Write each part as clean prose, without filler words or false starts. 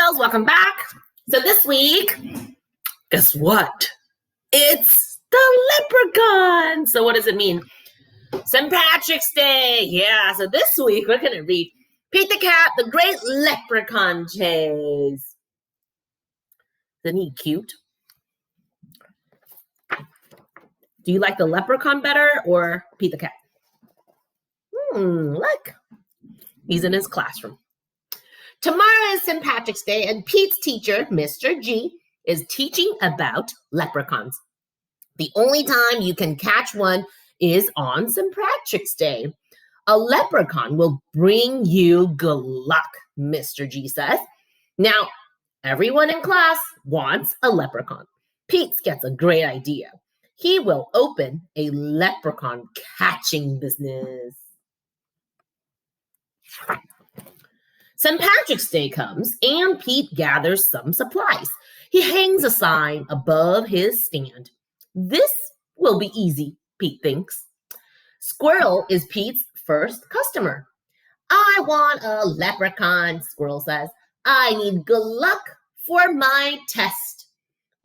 pals, welcome back. So this week, guess what? It's the leprechaun. So what does it mean? St. Patrick's Day. Yeah, so this week we're going to read Pete the Cat, the Great Leprechaun Chase. Isn't he cute? Do you like the leprechaun better or Pete the Cat? Look. He's in his classroom. Tomorrow is St. Patrick's Day, and Pete's teacher, Mr. G, is teaching about leprechauns. The only time you can catch one is on St. Patrick's Day. A leprechaun will bring you good luck, Mr. G says. Now, everyone in class wants a leprechaun. Pete gets a great idea. He will open a leprechaun catching business. St. Patrick's Day comes, and Pete gathers some supplies. He hangs a sign above his stand. This will be easy, Pete thinks. Squirrel is Pete's first customer. I want a leprechaun, Squirrel says. I need good luck for my test.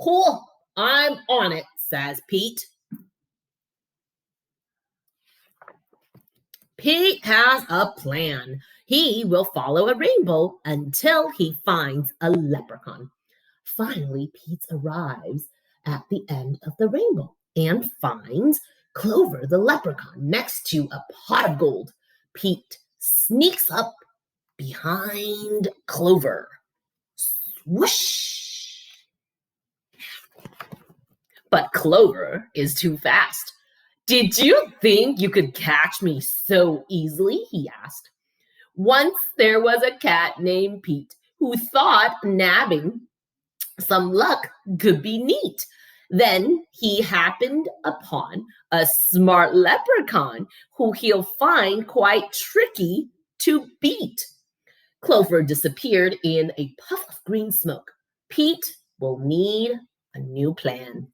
Cool, I'm on it, says Pete. Pete has a plan. He will follow a rainbow until he finds a leprechaun. Finally, Pete arrives at the end of the rainbow and finds Clover the leprechaun next to a pot of gold. Pete sneaks up behind Clover. Swoosh! But Clover is too fast. Did you think you could catch me so easily? He asked. Once there was a cat named Pete who thought nabbing some luck could be neat. Then he happened upon a smart leprechaun who he'll find quite tricky to beat. Clover disappeared in a puff of green smoke. Pete will need a new plan.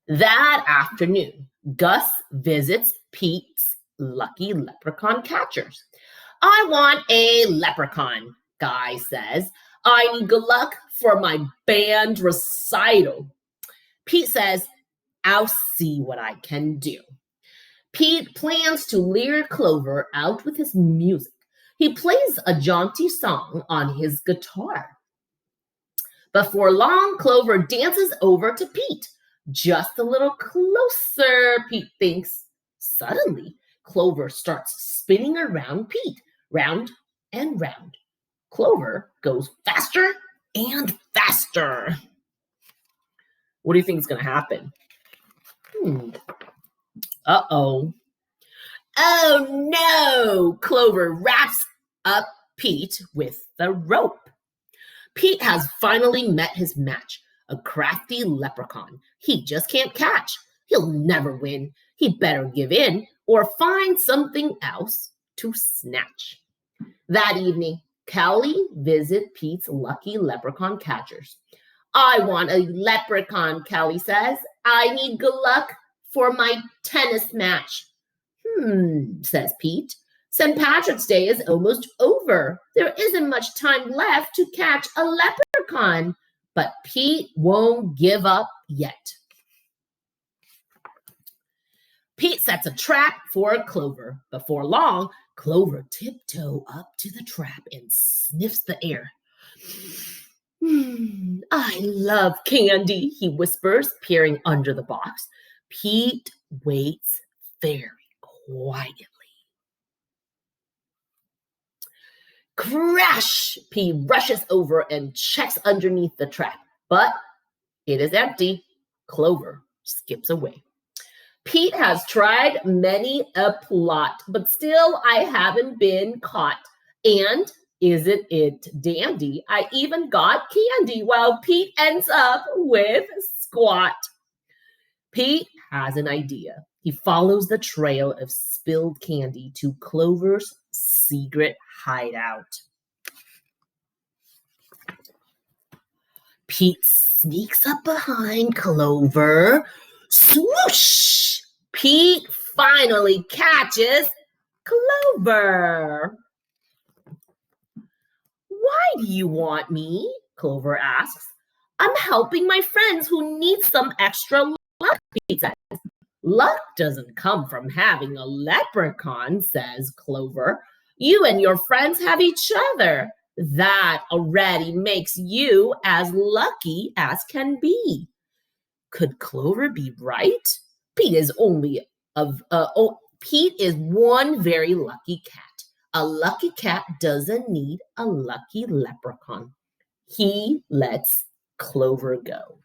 That afternoon, Gus visits Pete's lucky leprechaun catchers. I want a leprechaun, Guy says. I need good luck for my band recital. Pete says, I'll see what I can do. Pete plans to lure Clover out with his music. He plays a jaunty song on his guitar. Before long, Clover dances over to Pete. Just a little closer, Pete thinks. Suddenly, Clover starts spinning around Pete, round and round. Clover goes faster and faster. What do you think is going to happen? Uh-oh. Oh, no! Clover wraps up Pete with the rope. Pete has finally met his match, a crafty leprechaun. He just can't catch. He'll never win. He'd better give in or find something else to snatch. That evening, Callie visits Pete's lucky leprechaun catchers. I want a leprechaun, Callie says. I need good luck for my tennis match. Says Pete. St. Patrick's Day is almost over. There isn't much time left to catch a leprechaun, but Pete won't give up yet. Pete sets a trap for Clover. Before long, Clover tiptoes up to the trap and sniffs the air. I love candy, he whispers, peering under the box. Pete waits very quietly. Crash! Pete rushes over and checks underneath the trap, but it is empty. Clover skips away. Pete has tried many a plot, but still I haven't been caught. And isn't it dandy? I even got candy while Pete ends up with squat. Pete has an idea. He follows the trail of spilled candy to Clover's secret hideout. Pete sneaks up behind Clover. Swoosh! Pete finally catches Clover. do you want me? Clover asks. I'm helping my friends who need some extra luck, Pete says. Luck doesn't come from having a leprechaun, says Clover. You and your friends have each other. That already makes you as lucky as can be. Could Clover be right? Pete is Pete is one very lucky cat. A lucky cat doesn't need a lucky leprechaun. He lets Clover go.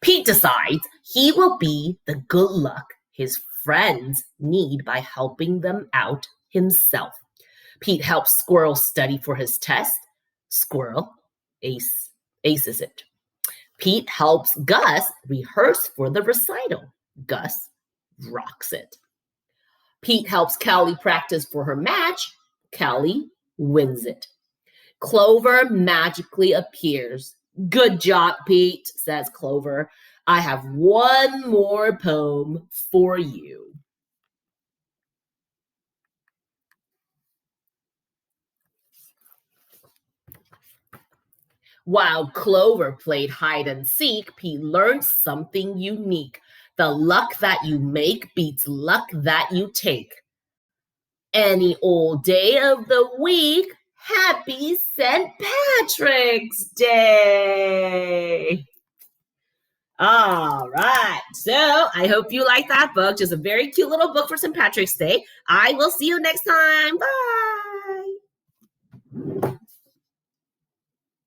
Pete decides he will be the good luck his friends need by helping them out himself. Pete helps Squirrel study for his test. Squirrel aces it. Pete helps Gus rehearse for the recital. Gus rocks it. Pete helps Callie practice for her match. Callie wins it. Clover magically appears. Good job, Pete, says Clover. I have one more poem for you. While Clover played hide and seek, Pete learned something unique. The luck that you make beats luck that you take. Any old day of the week, happy St. Patrick's Day. All right. So I hope you like that book. Just a very cute little book for St. Patrick's Day. I will see you next time. Bye.